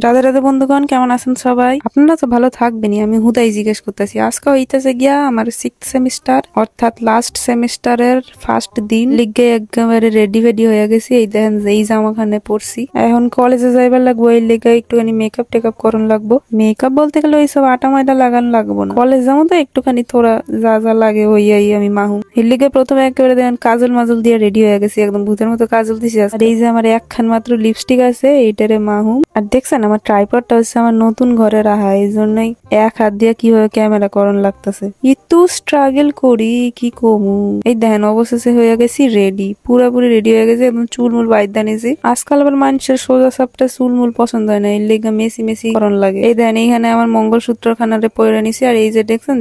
রাধে রাধে বন্ধুগণ, কেমন আছেন সবাই? আপনারা তো ভালো থাকবেনই, আমি হুদাই জিজ্ঞেস করতেছি। আজকে হইতেছে গিয়া আমার 6th সেমিস্টার অর্থাৎ লাস্ট সেমিস্টারের ফার্স্ট দিন। লিগে একেবারে রেডি ফেডি হয়ে গেছি। এই দেখেন যেই জামাখানে পড়ছি, এখন কলেজে যাইবার লাগবো। এই লেগে একটুখানি মেকআপ টেকআপ করন লাগবো। মেকআপ বলতে গেলে ওইসব আটা ময়দা লাগান লাগবো না, কলেজ যাবো তো একটুখানি থোড়া যা যা লাগে হইয়াই আমি মাহুম। এর লিগে প্রথমে একেবারে দেখেন কাজল মাজল দিয়ে রেডি হয়ে গেছি, একদম ভূতের মতো কাজল দিছি। আর এই যে আমার একখান মাত্র লিপস্টিক আছে, এইটারে মাহুম। আর দেখছেন আমার ট্রাইপডটা হচ্ছে আমার নতুন ঘরে রাখা, এই জন্যই এক হাত দিয়ে কিভাবে ক্যামেরা করন লাগতেছে। একটু স্ট্রাগল করি কি কমু। এই দেখেন অবশেষে হয়ে গেছি রেডি, পুরাপুরি রেডি হয়ে গেছে। একদম চুলমুল বাইদা নিয়েছি। আজকাল আবার মানুষের সোজা সাপটা চুলমুল পছন্দ হয় না, এর লেগে মেসি মেসি করন লাগে। এই দেখেন এইখানে আমার মঙ্গলসূত্র খানারে পরে নিছি। আর এই যে দেখছেন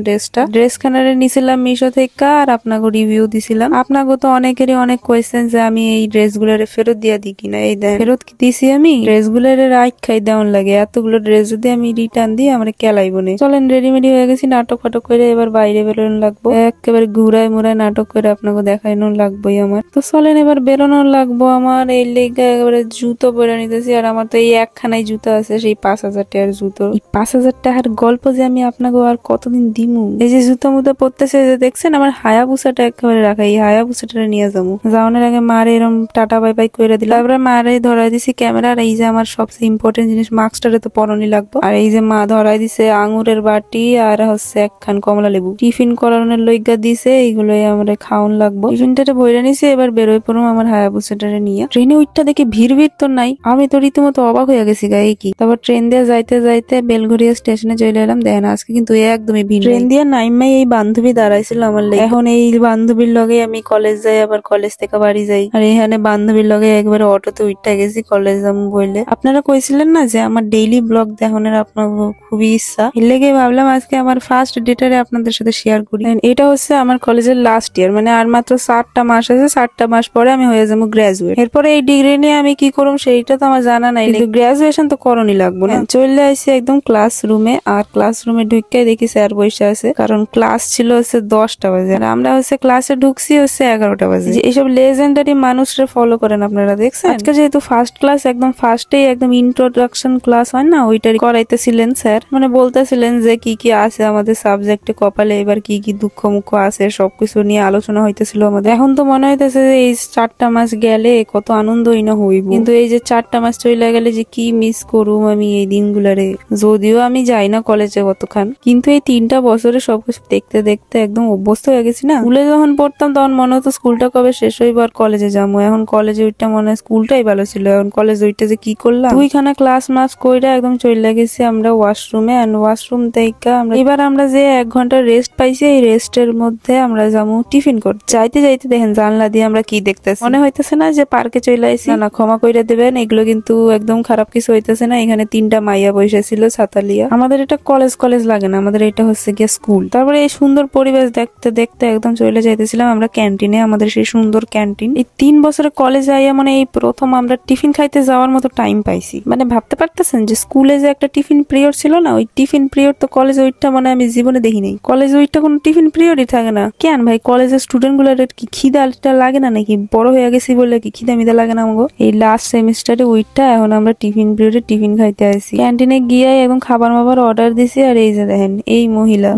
ড্রেস খানারে নিছিলাম মিশো থেকে, আর আপনাকে রিভিউ দিছিলাম। আপনাকে তো অনেকেরই অনেক কোয়েশ্চেন যে আমি এই ড্রেস গুলারে ফেরত দিয়া দিই কিনা। এই দেখেন ফেরত দিছি আমি। ড্রেস গুলারে রাইট খাই দেওয়ান লাগে, এতগুলো ড্রেস যদি আমি রিটার্ন দিই আমরা কেলাইবো না। চলেন রেডিমেডি হয়ে গেছি, নাটক ফাটক করে এবার বাইরে বেরোনো লাগবো। একেবারে ঘুরায় মুরায় নাটক করে আপনাকে দেখানো লাগবোই আমার। তো চলেন এবার বেরোনো লাগবো আমার। এই লেগে একেবারে জুতো পরে নিতেছি। আর আমার তো এই একখানাই জুতো আছে, সেই 5,000 টাকার জুতো। এই 5,000 টাকার গল্প যে আমি আপনাকে আর কতদিন দিমু। এই যে জুতো মুতো পড়তেছে, যে দেখছেন আমার হায়াবুসাটা একেবারে রাখা, এই হায়াবুসাটা নিয়ে যাবো। যাওয়ানোর আগে মারে এরকম টাটা বাই বাই করে দিলাম। তারপরে মারে ধরাই দিছি ক্যামেরা। আর এই যে আমার সবচেয়ে ইম্পর্টেন্ট জিনিস মাস্কটারে তো পরনই লাগবো। আর এই যে মা ধরাই দিছে আঙুরের বাটি আর হচ্ছে একখান কমলা লেবু। টিফিন করানোর লইগা দিছে, এইগুলোই আমরা খাওয়ান লাগবো। টিফিনটারে বইরা নিছে, এবার বেরোয় পড়ুম আমার হায়াবুসাটারে নিয়ে। ট্রেনে উঠটা দেখে ভিড় তো নাই, আমি তো রীতিমতো অবাক হয়ে গেছি গায়ে কি। তারপর ট্রেন দিয়ে যাইতে যাইতে বেলঘরিয়া স্টেশনে চলে এলাম। দেখেন আজকে কিন্তু একদমই ভিড়। ট্রেন দিয়ে নাইমাই এই বান্ধবী দাঁড়াইছিল আমার লেগে। এখন এই বান্ধবীর লগে আমি কলেজ যাই, আবার কলেজ থেকে বাড়ি যাই। আর এখানে বান্ধবীর লগে একবারে অটোতে উঠতে গেছি কলেজ যাবো বললে। আপনারা কইছিলেন না যে আমার ডেইলি ব্লগ দেখানোর আপনার খুবই ইচ্ছা, এর লেগে ভাবলাম আজকে আমার ফার্স্ট ডেটারে আপনাদের সাথে শেয়ার করি। এটা হচ্ছে আমার কলেজের লাস্ট ইয়ার, মানে আর মাত্র 7টা মাস আছে। 7টা মাস পরে আমি হয়ে যাবো গ্রাজুয়েট। এরপরে এই ডিগ্রি নিয়ে আমি কি করব সেইটা তো আমার জানা নাই, গ্রাজুয়েশন তো করণই লাগবো না। চলে আসছি একদম ক্লাসরুমে। আর ক্লাসরুমে ঢুকে দেখি স্যার বসে আছে, কারণ ক্লাস ছিল হচ্ছে 10টা বাজে। আর আমরা হচ্ছে ক্লাসে ঢুকছি হচ্ছে 11টা বাজে। এইসব লেজেন্ডারি মানুষরা ফলো করেন আপনারা, দেখছেন? আজকে যেহেতু ফার্স্ট ক্লাস, একদম ফার্স্টেই একদম ইন্ট্রোডাকশন ক্লাস হয় না, ওইটারই করাইতেছিলেন স্যার। মানে বলতেছিলেন যে কি কি আছে আমাদের সাবজেক্টে কপালে, এবার কি কি দুঃখ মুখ আছে সবকিছু নিয়ে আলোচনা হইতেছিল আমাদের। এখন তো মনে হইতেছে যে এই 4টা মাস গেলে কত আনন্দই না হইব, কিন্তু এই যে 4টা মাস চলে গেলে যে কি মিস করুম আমি এই দিনগুলারে। যদিও আমি যাই না কলেজে কতখান, কিন্তু এই 3টা বছরে সবকিছু দেখতে দেখতে একদম অভ্যস্ত হয়ে গেছি না। স্কুলে যখন পড়তাম তখন মনে হতো স্কুলটা কবে শেষ হইব আর কলেজে যাবো। এখন কলেজে ওইটা মনে হয় স্কুলটাই ভালো ছিল। এখন কলেজ ওইটা যে কি করলাম। 2খানা ক্লাস মাস কইরা একদম চলে গেছি আমরা ওয়াশরুমে। এন্ড ওয়াশরুম থেকে এবার আমরা যে 1 ঘন্টা রেস্ট পাইছি, এই রেস্টের মধ্যে আমরা যাবো টিফিন করতে। যাইতে যাইতে দেখেন জানলা দিয়ে আমরা কি দেখতেছি, মনে হইতেছে না যে পার্কে চলে আইছি? না, ক্ষমা কইরা দেবেন, এগুলো কিন্তু একদম খারাপ কিছু হইতেছে না। এখানে 3টা মাইয়া বসে ছিল ছাতালিয়া। আমাদের এটা কলেজ কলেজ লাগে না, আমাদের এটা হচ্ছে গিয়ে স্কুল। তারপরে এই সুন্দর পরিবেশ দেখতে দেখতে একদম চলে যাইতেছিলাম আমরা ক্যান্টিনে, আমাদের সেই সুন্দর ক্যান্টিন। এই 3 বছরে কলেজে আইয়া মানে এই প্রথম আমরা টিফিন খাইতে যাওয়ার মতো টাইম পাইছি। মানে ভাবতে পারতেছেন যে স্কুলে যে একটা টিফিন পিরিয়ড ছিল না, ওই টিফিন পিরিয়ড তো কলেজে ওইটা মানে আমি জীবনে দেখি নাই। কলেজে ওইটা কোনো টিফিন পিরিয়ডই থাকে না। কেন ভাই, কলেজের স্টুডেন্ট গুলার কি খিদাটা লাগে না নাকি? বড় হয়ে গেছি বলে কি খিদা মিদা লাগে না আমাকে? এই লাস্ট সেমিস্টারে ওইটা এখন আমরা টিফিন পিরিয়ডে টিফিন খাইতে আসি। ক্যান্টিনে গিয়ে এবং খাবার মাবার অর্ডার দিছি। আর এই যে দেখেন এই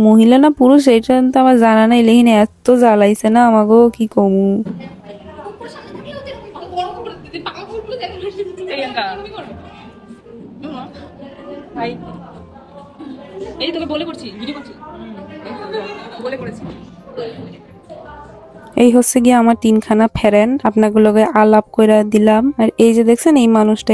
মহিলা না পুরুষ এইটা তো আমার জানা নাই, লেহিন এত জ্বালাইছে না আমাকে কি কমু। এই তোকে বলে করছি, ভিডিও করছি, বলে করেছি। এই হচ্ছে গিয়ে আমার 3খানা ফ্রেন্ড, আপনাগুলোকে আলাপ করে দিলাম। আর এই যে দেখছেন এই মানুষটা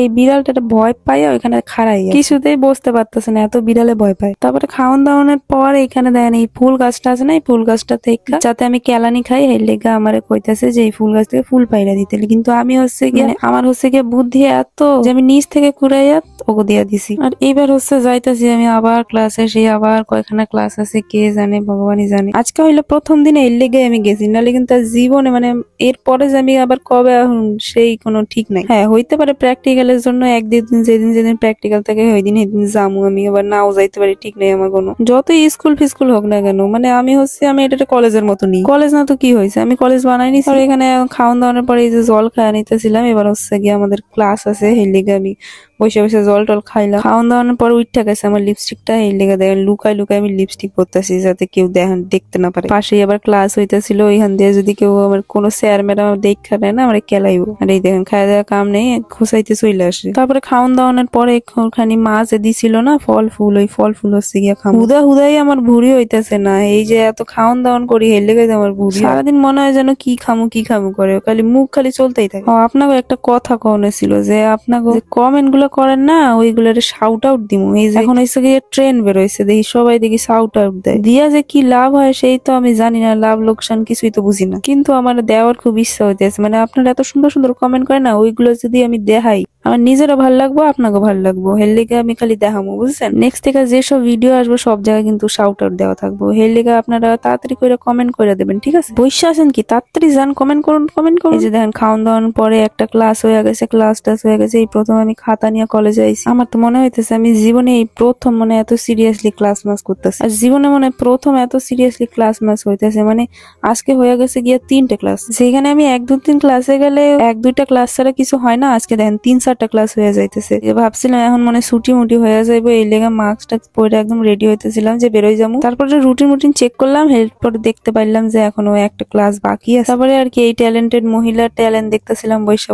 এই বিড়ালটা ভয় পাইয়া ওইখানে খাড়াই কিছুতেই বসতে পারতেছে না, এত বিড়ালে ভয় পায়। তারপরে খাওয়ান দাওয়ানোর পর এখানে দেখেন এই ফুল গাছটা আছে না, এই ফুল গাছটা থেকে যাতে আমি কেলানি খাই, এই লেগে আমারে কইতেছে যে এই ফুল গাছ থেকে ফুল পাইরা দিতে। কিন্তু আমি হচ্ছে গিয়ে আমার হচ্ছে গিয়ে বুদ্ধি এত যে আমি নিচ থেকে কুড়াইয়া ওকে দিয়া দিছি। আর এইবার হচ্ছে যাইতেছি আমি আবার ক্লাসে, সেই আবার কয়খানা ক্লাস আছে কে জানে, ভগবানই জানে। আজকে হইলো প্রথম দিনে, এর লেগে আমি গেছি, নাহলে কিন্তু তার জীবনে মানে এরপরে যে আমি আবার কবে সেই কোনো ঠিক নাই। হ্যাঁ হইতে পারে প্র্যাকটিক্যালের জন্য একদিন যেদিন প্র্যাকটিক্যাল থাকে ওই দিন যামু, আমি আবার নাও যাইতে পারি, ঠিক নেই আমার কোনো। যতই স্কুল ফিস্কুল হোক না কেন, মানে আমি এটা কলেজের মতো নিই। কলেজ না তো কি হয়েছে, আমি কলেজ বানাই নিছি। আর এখানে খাওয়ান দাওয়ানোর পরে এই যে জল খাওয়া নিতেছিলাম, এবার হচ্ছে গিয়ে আমাদের ক্লাস আছে, এই লেগে আমি বসে বসে জল টল খাইলাম। খাওয়ান দাওয়ানোর পর উঠে গেছে আমার লিপস্টিকটা, এই লেগে দেখেন লুকাই লুকাই আমি লিপস্টিক পরতেছি যাতে কেউ দেখতে না পারে। পাশেই আবার ক্লাস হইতেছিল, ওইখান দিয়ে যদি কেউ আমার কোনো স্যার ম্যাডাম দেখা নেয় না আমার কেলাইবো। আর এই দেখেন খাওয়া দাওয়া কাম নেই, খোসাইতে চলে আসে। তারপরে খাওয়ান দাওয়ানোর পরে ওখানে মাছ দিছিল না ফল ফুল, ওই ফল ফুল হচ্ছে গিয়া খাম। হুদাই আমার ভুড়ি হইতেছে না, এই যে এত খাওয়ান দাওয়ান করি হেলে গেছে আমার ভুড়ি। সারাদিন মনে হয় যেন কি খামু করে, খালি মুখ খালি চলতেই থাকে। আপনাকে একটা কথা কনে ছিল যে আপনাকে কমেন্ট গুলো করেন না ওইগুলোর শাউট আউট দিমু। এই যে এখন হয়েছে গিয়ে ট্রেন বেরোইছে, দেখি সবাই দেখি শাউট আউট দেয়, দিয়া যে কি লাভ হয় সেই তো আমি জানি না, লাভ লোকসান কিছুই তো বুঝি না, কিন্তু আমার দেওয়ার খুব ইচ্ছা হইতেছে। মানে আপনারা এত সুন্দর সুন্দর কমেন্ট করেন না, ওইগুলো যদি আমি দেখাই আমার নিজেরও ভালো লাগবো, আপনাকে ভালো লাগবো, হের লেগে আমি খালি দেখাবো বুঝছেন। নেক্সট থেকে যেসব ভিডিও আসবো সব জায়গায় কিন্তু শাউট আউট দেওয়া থাকবো, হের লেগে আপনারা তাড়াতাড়ি করে কমেন্ট করে দেবেন, ঠিক আছে? বসে আছেন কি, তাড়াতাড়ি যান, কমেন্ট করুন। এই যে দেখেন খাওয়ান দাওয়ান পরে একটা ক্লাস হয়ে গেছে, ক্লাস টাস হয়ে গেছে। এই প্রথম আমি খাতা নিয়ে কলেজে আইছি। আমার তো মনে হইতেছে আমি জীবনে এই প্রথম মনে এত সিরিয়াসলি ক্লাস মাস করতেছি, আর জীবনে মনে প্রথম এত সিরিয়াসলি ক্লাস মাস হইতেছে। মানে আজকে হয়ে গেছে গিয়ে 3টে ক্লাস, যেখানে আমি 1-2-3 ক্লাসে গেলে 1-2টা ক্লাস ছাড়া কিছু হয় না, আজকে দেখেন 3-4টা ক্লাস হয়ে যাইতেছে। ভাবছিলাম এখন মানে ছুটি মুটি হয়ে যাইবো, এই লেগে মাস্কটা পরে একদম রেডি হইতেছিলাম যে বেরোয় যাবো। তারপরে রুটিন চেক করলাম, এরপর দেখতে পাইলাম যে এখনো একটা ক্লাস বাকি আছে। তারপরে আর কি এই ট্যালেন্টেড মহিলার ট্যালেন্ট দেখতেছিলাম বৈশা।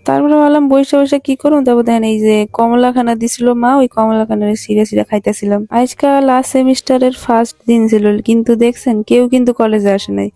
তারপরে ভাবলাম বৈশা কি করুন, তারপর দেখেন এই যে কমলা খানা দিছিল মা, ওই কমলা খানার সিরিয়া খাইতেছিলাম। আজকে লাস্ট সেমিস্টারের ফার্স্ট দিন ছিল, কিন্তু দেখছেন কেউ কিন্তু কলেজে আসে নাই,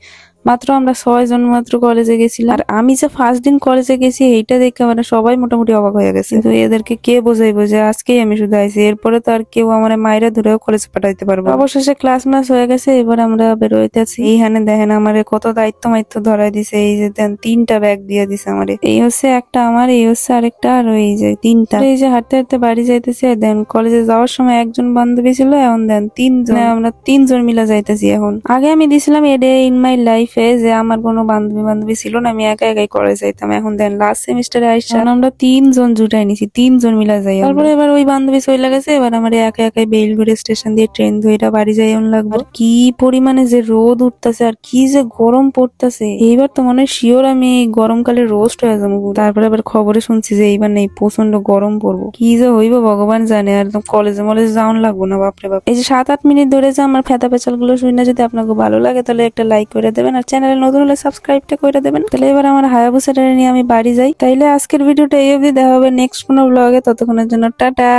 মাত্র আমরা 6 জন মাত্র কলেজে গেছিলাম। আর আমি যে ফার্স্ট দিন কলেজে গেছি এইটা দেখে মানে সবাই মোটামুটি অবাক হয়ে গেছে, কিন্তু এদেরকে কে বোঝাইবো যে আজকেই আমি শুধু আইছি, এরপরে তো আর কেউ আমার মায়েরা ধরেও কলেজে পাঠাইতে পারবো। অবশেষে ক্লাস মাস হয়ে গেছে, এবার আমরা বেরোইতেছি। এইখানে দেখেন আমারে কত দায়িত্ব মাইত্ব ধরাই দিছে, এই যে দেন 3টা ব্যাগ দিয়ে দিছে আমারে, এই হচ্ছে একটা আমার, এই হচ্ছে আরেকটা, আর ওই যে 3টা। এই যে হাঁটতে হাঁটতে বাড়ি যাইতেছি, দেন কলেজে যাওয়ার সময় একজন বান্ধবী ছিল, এখন দেন 3 জন, আমরা 3 জন মিলে যাইতেছি। এখন আগে আমি দিছিলাম এডে ইন মাই লাইফ যে আমার কোনো বান্ধবী ছিল না, আমি একাই করে যাইতাম। এখন দেন লাস্ট সেমিস্টারে আইসা আমরা 3 জন জুটাই নিছি, 3 জন মিলা যাই। তারপরে এবার ওই বান্ধবী চলে গেছে, এবার আমার একাই বেলঘড়ি স্টেশন দিয়ে ট্রেন ধরে বাড়ি যাই লাগবে। আর কি পরিমানে যে রোদ উঠতেছে আর কি যে গরম পড়তেছে, এইবার তো মনে হয় শিওর আমি গরমকালে রোস্ট হয়ে যাবো। তারপরে আবার খবরে শুনছি যে এইবার নেই প্রচন্ড গরম পড়বো, কি যে হইব ভগবান জানে। আর কলেজে মলেজে যাওয়ান লাগবো না, বাপরে বাপ। এই যে 7-8 মিনিট ধরে যে আমার ফেতা পেঁচাল গুলো শুনে যদি আপনাকে ভালো লাগে তাহলে একটা লাইক করে দেবেন, আর চ্যানেলে নতুন হলে সাবস্ক্রাইবটা করে দেবেন। তাহলে এবার আমার হায়াবুসাটা নিয়ে আমি বাড়ি যাই। তাইলে আজকের ভিডিওটা এই অবধি, দেখা হবে নেক্সট কোনো ব্লগে, ততক্ষণের জন্য টাটা।